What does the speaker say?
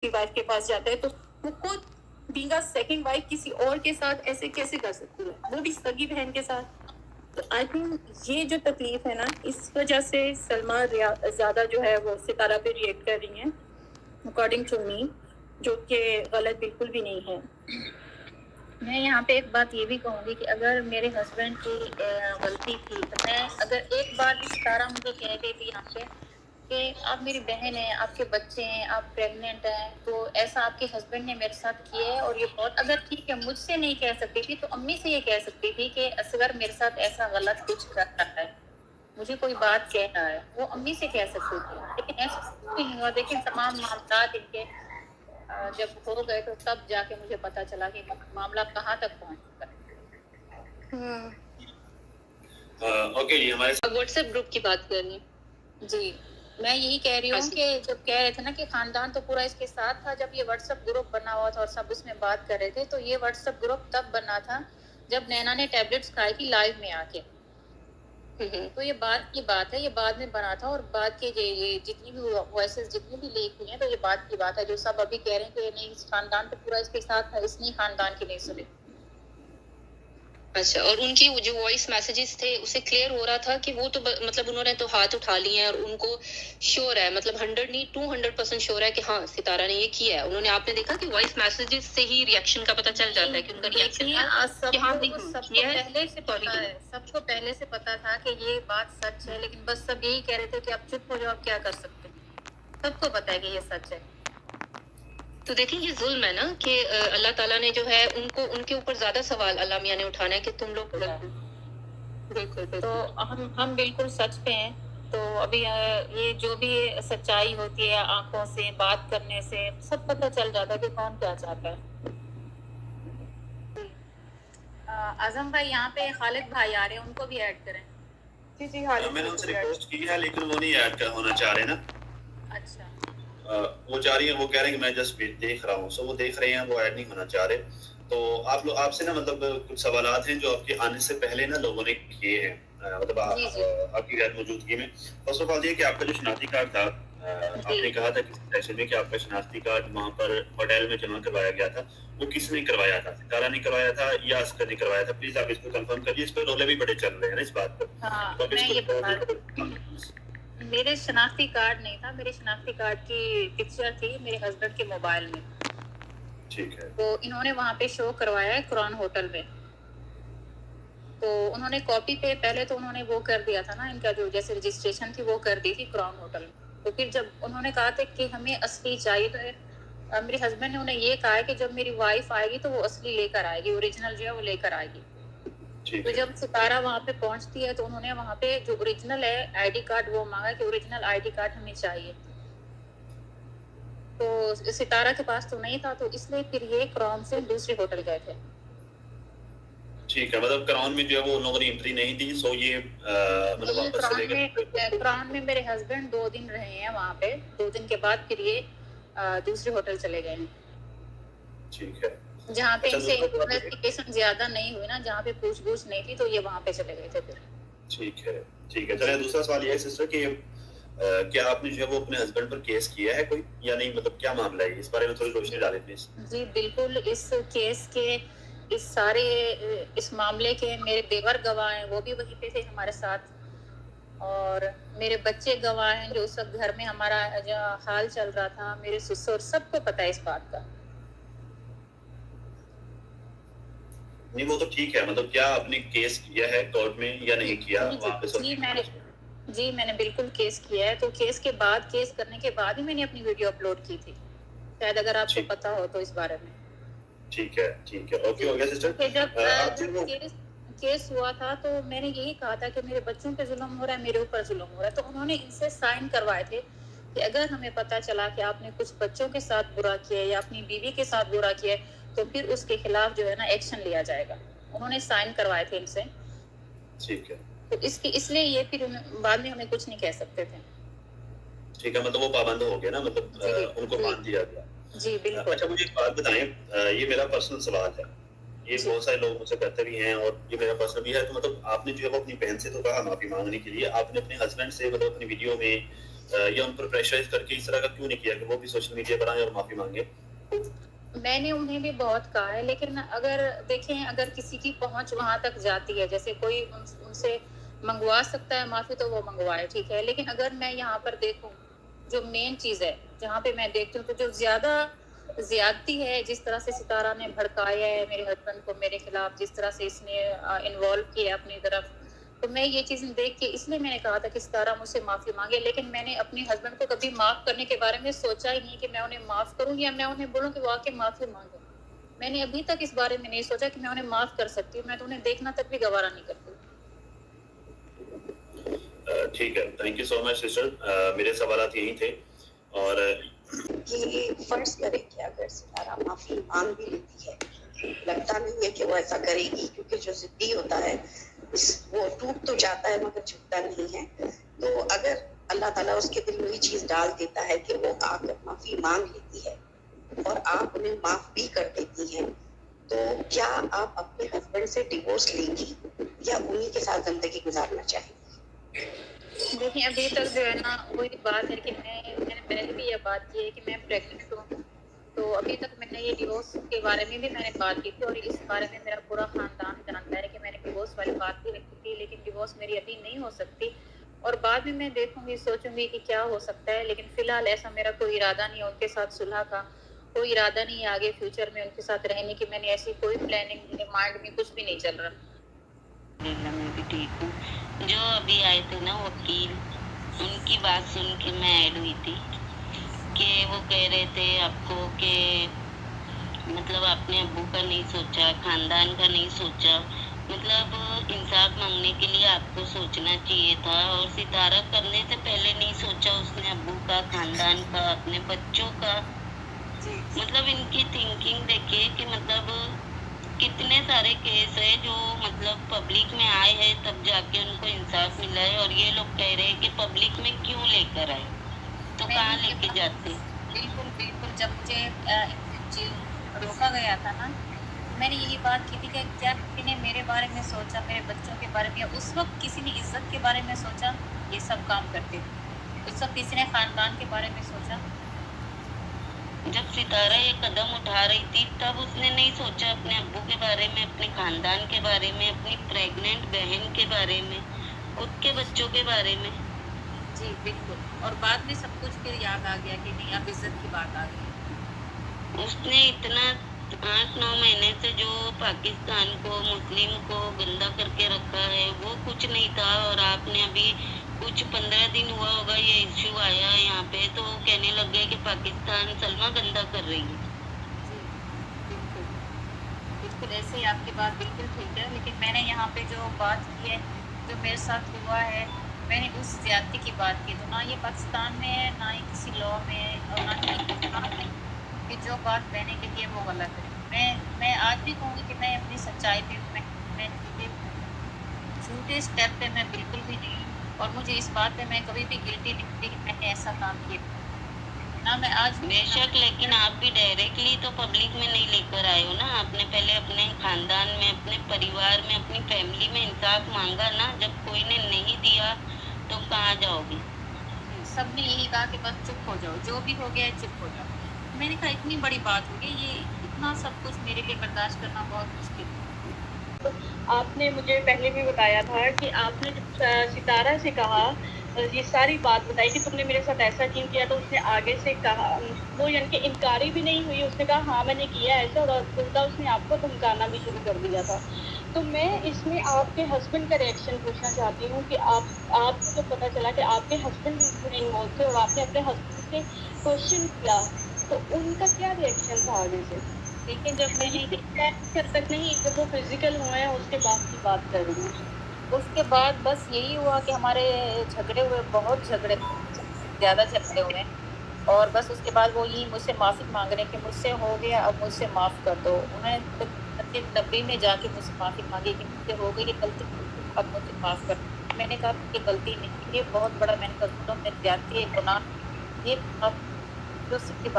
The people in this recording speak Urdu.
کی وائف کے پاس جاتا ہے تو وہ خود بینگ اے سیکنڈ وائف کسی اور کے ساتھ ایسے کیسے کر سکتی ہے, وہ بھی سگی بہن کے ساتھ. تو آئی تھنک یہ جو تکلیف ہے نا, اس وجہ سے سلمہ زیادہ جو ہے وہ ستارہ پہ ریئیکٹ کر رہی ہیں اکارڈنگ ٹو می, جو کہ غلط بالکل بھی نہیں ہے. میں یہاں پہ ایک بات یہ بھی کہوں گی کہ اگر میرے ہسبینڈ کی غلطی تھی تو میں اگر ایک بار بھی ستارہ مجھے کہہ دیتی یہاں پہ کہ آپ میری بہن ہیں, آپ کے بچے ہیں, آپ پریگننٹ ہیں, تو ایسا آپ کے ہسبینڈ نے میرے ساتھ کیا ہے اور یہ بہت, اگر ٹھیک ہے مجھ سے نہیں کہہ سکتی تھی تو امی سے یہ کہہ سکتی تھی کہ اصغر میرے ساتھ ایسا غلط کچھ کر رہا ہے, مجھے کوئی بات کہہ رہا ہے, وہ امی سے کہہ سکتی تھی. لیکن ایسا کچھ بھی نہیں ہوا. دیکھیں تمام معاملات ان کے جب ہو گئے تو تب جا کے مجھے پتا چلا کہ معاملہ کہاں تک پہنچ چکا ہے. اوکے جی, ہمارے واٹس ایپ گروپ کی بات کر رہی ہوں. جی میں یہی کہہ رہی ہوں کہ جب کہہ رہے تھے نا کہ خاندان تو پورا اس کے ساتھ تھا, جب یہ واٹس ایپ گروپ بنا ہوا تھا اور سب اس میں بات کر رہے تھے, تو یہ واٹس ایپ گروپ تب بنا تھا جب نینا نے ٹیبلٹس کھائی تھی لائیو میں آ کے. تو یہ بات کی بات ہے, یہ بعد میں بنا تھا. اور بعد کے یہ جتنی بھی وائسز جتنی بھی لیک ہوئی ہیں تو یہ بات کی بات ہے, جو سب ابھی کہہ رہے ہیں کہ نہیں خاندان تو پورا اس کے ساتھ تھا, اس نے خاندان کی نہیں سنی. اچھا, اور ان کی جو وائس میسیجز تھے اسے کلیئر ہو رہا تھا کہ وہ تو مطلب انہوں نے تو ہاتھ اٹھا لیے ہیں اور ان کو شیور ہے, مطلب 100 نہیں 200% شیور ہے کہ ہاں ستارہ نے یہ کیا ہے. انہوں نے, آپ نے دیکھا کہ وائس میسیجز سے ہی ریئیکشن کا پتہ چل جاتا ہے کہ ان کا ریئیکشن سب کو پہلے سے پتا تھا کہ یہ بات سچ ہے, لیکن بس سب یہی کہہ رہے تھے کہ اب چپ ہو جاؤ, اب کیا کر سکتے ہیں. سب کو پتا ہے کہ یہ سچ ہے. تو دیکھیں یہ ظلم ہے نا کہ اللہ تعالیٰ نے جو ہے ان کے اوپر زیادہ سوال اللہ میاں نے اٹھانا ہے کہ تم لوگ بالکل. تو ہم بالکل سچ پہ ہیں. تو ابھی یہ جو بھی سچائی ہوتی ہے آنکھوں سے بات کرنے سے سب پتہ چل جاتا ہے کہ کون کیا چاہتا ہے. اعظم بھائی یہاں پہ خالد بھائی آ رہے ہیں, ان کو بھی ایڈ کریں. جی میں نے ان سے ریکویسٹ کی ہے لیکن وہ نہیں ایڈ ہونا چاہ رہے نا. اچھا, وہ چاہ رہی ہیں, وہ کہہ رہے ہیں کہ میں جسٹ دیکھ رہا ہوں. سو وہ دیکھ رہے ہیں, وہ ایڈ نہیں ہونا چاہ رہے. تو آپ سے نا مطلب کچھ سوالات ہیں جو آپ کے آنے سے پہلے نا لوگوں نے کیے ہیں, مطلب آپ کی غیر موجودگی میں. فرسٹ آف آل یہ کہ آپ کا جو شناختی کارڈ تھا, آپ نے کہا تھا کسی سیشن میں کہ آپ کا شناختی کارڈ وہاں پر ہوٹل میں جمع کروایا گیا تھا. وہ کس نے کروایا تھا, ستارہ نے کروایا تھا یا اسکر نے کروایا تھا؟ پلیز آپ اس کو کنفرم کریے, اس پہ رولے بھی بڑے چل رہے ہیں نا اس بات پر. میرے شناختی کارڈ نہیں تھا, میرے شناختی کارڈ کی پکچر تھی میرے ہسبینڈ کے موبائل میں. ٹھیک ہے, تو انہوں نے وہاں پہ شو کروایا ہے قرآن ہوٹل میں. تو انہوں نے کاپی پہ پہلے تو انہوں نے وہ کر دیا تھا نا, ان کا جو جیسے رجسٹریشن تھی وہ کر دی تھی قرآن ہوٹل میں. تو پھر جب انہوں نے کہا تھا کہ ہمیں اصلی چاہیے, تو میرے ہسبینڈ نے انہیں یہ کہا ہے کہ جب میری وائف آئے گی تو وہ اصلی لے کر آئے گی, اوریجنل جو ہے وہ لے کر آئے گی. تو جب ستارہ وہاں پہ پہنچتی ہے تو انہوں نے وہاں پہ جو اوریجنل ہے آئی ڈی کارڈ وہ مانگا کہ اوریجنل آئی ڈی کارڈ ہمیں چاہیے. تو ستارہ کے پاس تو نہیں تھا, تو اس لیے پھر یہ کراؤن سے دوسرے ہوٹل گئے تھے. ٹھیک ہے, مطلب کراؤن میں جو ہے وہ ان لوگوں نے انٹری نہیں دی. سو یہ مطلب واپس چلے گئے. کراؤن میں میرے ہسبینڈ 2 دن رہے ہیں وہاں پہ, 2 دن کے بعد پھر یہ دوسرے ہوٹل چلے گئے ہیں. ٹھیک ہے, جہاں پہ ان سے انویسٹیگیشن زیادہ نہیں ہوئی نا, جہاں پہ پوچھ گچھ نہیں تھی, تو یہ وہاں پہ چلے گئے تھے پھر. ٹھیک ہے. چلیں دوسرا سوال یہ ہے سسٹر کہ کیا آپ نے جو ہے وہ اپنے ہسبینڈ پر کیس کیا ہے کوئی یا نہیں, مطلب کیا معاملہ ہے, اس بارے میں تھوڑی روشنی ڈالیں پلیز. جی بالکل, اس کیس کے اس سارے اس معاملے کے میرے دیور گواہ ہیں, وہ بھی وہیں پہ تھے ہمارے ساتھ. اور میرے بچے گواہ ہیں جو اس وقت گھر میں ہمارا جو حال چل رہا تھا, میرے سسر, سب کو پتہ ہے اس بات کا. نہیں وہ تو ٹھیک ہے, مطلب کیا آپ نے کیس کیا ہے کورٹ میں یا نہیں کیا وہاں پہ؟ جی میں نے بالکل کیس کیا ہے. تو کیس کے بعد, کیس کرنے کے بعد ہی میں نے اپنی ویڈیو اپلوڈ کی تھی, شاید اگر آپ کو پتا ہو تو اس بارے میں. ٹھیک ہے, اوکے ہو گیا سسٹر. جب کیس ہوا تھا تو میں نے یہی کہا تھا کہ میرے بچوں پہ ظلم ہو رہا ہے, میرے اوپر ظلم ہو رہا ہے. تو انہوں نے ان سے سائن کروائے تھے کہ اگر ہمیں پتا چلا کہ آپ نے کچھ بچوں کے ساتھ برا کیا یا اپنی بیوی کے ساتھ برا کیا تو پھر اس کے خلاف جو ہے نا ایکشن لیا جائے گا. انہوں نے سائن کروائے تھے ان سے. ٹھیک ہے, تو اس لیے یہ پھر بعد میں ہمیں کچھ نہیں کہہ سکتے تھے. ٹھیک ہے, مطلب وہ پابند ہو گیا نا, مطلب ان کو باندھ دیا گیا. جی بالکل. اچھا مجھے ایک بات بتائیں, یہ میرا پرسنل سوال ہے, یہ بہت سارے لوگ مجھ سے کرتے بھی ہیں اور یہ میرا پرسنل بھی ہے. تو مطلب آپ نے جو ہے وہ اپنی بہن سے تو کہا معافی مانگنے کے لیے, آپ نے اپنے ہسبینڈ سے مطلب اپنی ویڈیو میں یا ان پر پریشرائز کر کے اس طرح کا کیوں نہیں کیا کہ وہ بھی سوشل میڈیا پر آئیں اور معافی مانگیں؟ میں نے انہیں بھی بہت کہا ہے، لیکن اگر دیکھیں اگر کسی کی پہنچ وہاں تک جاتی ہے، جیسے کوئی ان سے منگوا سکتا ہے معافی تو وہ منگوائے، ٹھیک ہے، لیکن اگر میں یہاں پر دیکھوں جو مین چیز ہے جہاں پہ میں دیکھتی ہوں تو جو زیادہ زیادتی ہے، جس طرح سے ستارہ نے بھڑکایا ہے میرے ہسبینڈ کو میرے خلاف، جس طرح سے اس نے انوالو کیا اپنی طرف، تو میں یہ چیزیں دیکھ کے اس لیے میں نے کہا تھا کہ ستارہ مجھ سے معافی مانگے، لیکن میں نے اپنے ہسبینڈ کو کبھی معاف کرنے کے بارے میں سوچا ہی نہیں کہ میں انہیں معاف کروں یا میں انہیں بولوں کہ وہ آ کے معافی مانگے. میں نے ابھی تک اس بارے میں نہیں سوچا کہ میں انہیں معاف کر سکتی ہوں، میں تو انہیں دیکھنا تک بھی گوارا نہیں کرتی. ٹھیک ہے، thank you so much sister. میرے سوالات یہی تھے. اور کہ فرض کرے کہ اگر ستارہ معافی مانگ بھی لیتی ہے، لگتا نہیں ہے کہ وہ ایسا کرے گی، کیونکہ جو ضدی ہوتا ہے وہ ٹوٹ تو جاتا ہے مگر جھکتا نہیں ہے. تو اگر اللہ تعالیٰ اس کے دل میں یہ چیز ڈال دیتا ہے کہ وہ آ کر معافی مانگ لیتی ہے اور آپ انہیں معاف بھی کر دیتی ہیں، تو کیا آپ اپنے ہسبینڈ سے ڈیورس لیں گی یا انہیں کے ساتھ زندگی گزارنا چاہیں گی؟ دیکھیں ابھی تک جو ہے نا وہی بات ہے کہ میں نے پہلے بھی یہ بات کی ہے کہ میں پریگننٹ ہوں، تو ابھی تک میں نے یہ ڈیورس کے بارے میں بھی میں نے بات کی تھی اور اس بارے میں میرا پورا خاندان جانتا ہے کہ میں نے ڈیورس والی بات بھی رکھی تھی، لیکن ڈیورس میری ابھی نہیں ہو سکتی اور بعد میں دیکھوں گی سوچوں گی کہ کیا ہو سکتا ہے، لیکن فی الحال ایسا میرا کوئی ارادہ نہیں ہے ان کے ساتھ صلح کا، کوئی ارادہ نہیں ہے آگے فیوچر میں ان کے ساتھ رہنے کی. میں نے ایسی کوئی پلاننگ میرے مائنڈ میں کچھ بھی نہیں چل رہا. میں بھی ٹھیک ہوں. جو ابھی آئے تھے نا وکیل، ان کی بات سن کے میں ایڈ ہوئی تھی کہ وہ کہہ رہے تھے آپ کو کہ مطلب آپ نے ابو کا نہیں سوچا، خاندان کا نہیں سوچا، مطلب انصاف مانگنے کے لیے آپ کو سوچنا چاہیے تھا، اور ستارہ کرنے سے پہلے نہیں سوچا اس نے ابو کا، خاندان کا، اپنے بچوں کا. مطلب ان کی تھنکنگ دیکھیے کہ مطلب کتنے سارے کیس ہے جو مطلب پبلک میں آئے ہیں تب جا کے ان کو انصاف ملا ہے، اور یہ لوگ کہہ رہے ہیں کہ پبلک میں کیوں لے کر آئے، تو کہاں لے کے جاتے. بالکل بالکل. جب مجھے روکا گیا تھا نا، میں نے یہی بات کی تھی کہ کیا کسی نے میرے بارے میں سوچا، میرے بچوں کے بارے میں، اس وقت کسی نے عزت کے بارے میں سوچا؟ یہ سب کام کرتے تھے. اس وقت کسی نے خاندان کے بارے میں سوچا؟ جب ستارہ یہ قدم اٹھا رہی تھی تب اس نے نہیں سوچا اپنے ابو کے بارے میں، اپنے خاندان کے بارے میں، اپنی پریگننٹ بہن کے بارے میں، خود کے بچوں کے بارے میں. جی بالکل. اور بعد میں سب کچھ پھر یاد آ گیا کہ نہیں اب عزت کی بات آ گئی. اس نے اتنا 8-9 مہینے سے جو پاکستان کو، مسلم کو گندا کر کے رکھا ہے وہ کچھ نہیں تھا، اور آپ نے ابھی کچھ 15 دن ہوا ہوگا یہ ایشو آیا یہاں پہ تو کہنے لگ گئے کہ پاکستان سلما گندا کر رہی ہے. جی بالکل بالکل ایسے ہی آپ کی بات بالکل ٹھیک ہے، لیکن میں نے یہاں پہ جو بات کی ہے، جو میرے ساتھ ہوا ہے، میں نے اس زیادتی کی بات کی. تو نہ یہ پاکستان میں ہے، نہ ہی کسی لا میں ہے، اور نہ ہی کہ جو بات میں نے کہی ہے وہ غلط ہے. میں آج بھی کہوں گی کہ میں اپنی سچائی پہ ہوں، میں جھوٹے اسٹیپ پہ میں بالکل بھی نہیں ہوں، اور مجھے اس بات پہ میں کبھی بھی گلٹی نہیں ہوتی کہ میں نے ایسا کام کیا. نہ میں آج بے شک، لیکن آپ بھی ڈائریکٹلی تو پبلک میں نہیں لے کر آئے ہو نا. آپ نے پہلے اپنے خاندان میں، اپنے پریوار میں، اپنی فیملی میں انصاف مانگا نا. جب کوئی نے نہیں دیا تو کہاں جاؤ گے؟ سب نے یہی کہا کہ بس چپ ہو جاؤ، جو بھی ہو گیا ہے چپ ہو جاؤ. میں نے کہا اتنی بڑی بات ہوگی، یہ اتنا سب کچھ میرے لیے برداشت کرنا بہت مشکل ہے. آپ نے مجھے پہلے بھی بتایا تھا کہ آپ نے جب ستارہ سے کہا، یہ ساری بات بتائی کہ تم نے میرے ساتھ ایسا کیوں کیا، تو اس نے آگے سے کہا، وہ یعنی کہ انکاری بھی نہیں ہوئی، اس نے کہا ہاں میں نے کیا ایسا، اور الٹا اس نے آپ کو دھمکانا بھی شروع کر دیا تھا. تو میں اس میں آپ کے ہسبینڈ کا ریئیکشن پوچھنا چاہتی ہوں کہ آپ کو جب پتا چلا کہ آپ کے ہسبینڈ بھی اس میں انوالو تھے اور آپ نے اپنے ہسبینڈ سے کوشچن کیا، تو ان کا کیا ریئیکشن تھا آگے سے؟ لیکن جب میں نے تک نہیں، جب وہ فزیکل ہوئے ہیں اس کے بعد کی بات کر رہی ہوں. اس کے بعد بس یہی ہوا کہ ہمارے جھگڑے ہوئے، بہت جھگڑے، زیادہ جھگڑے ہوئے، اور بس اس کے بعد وہ یہی مجھ سے معافی مانگ رہے ہیں کہ مجھ سے ہو گیا اب مجھ سے معاف کر دو. انہوں نے نبی میں جا کے مجھ سے معافی مانگی کہ مجھ سے ہو گئی یہ غلطی، اب مجھے معاف کر. میں نے کہا یہ غلطی نہیں، یہ بہت بڑا میں نے کہا ظلم ہے، زیادتی ہے، گناہ، یہ آپ جو سب کی بات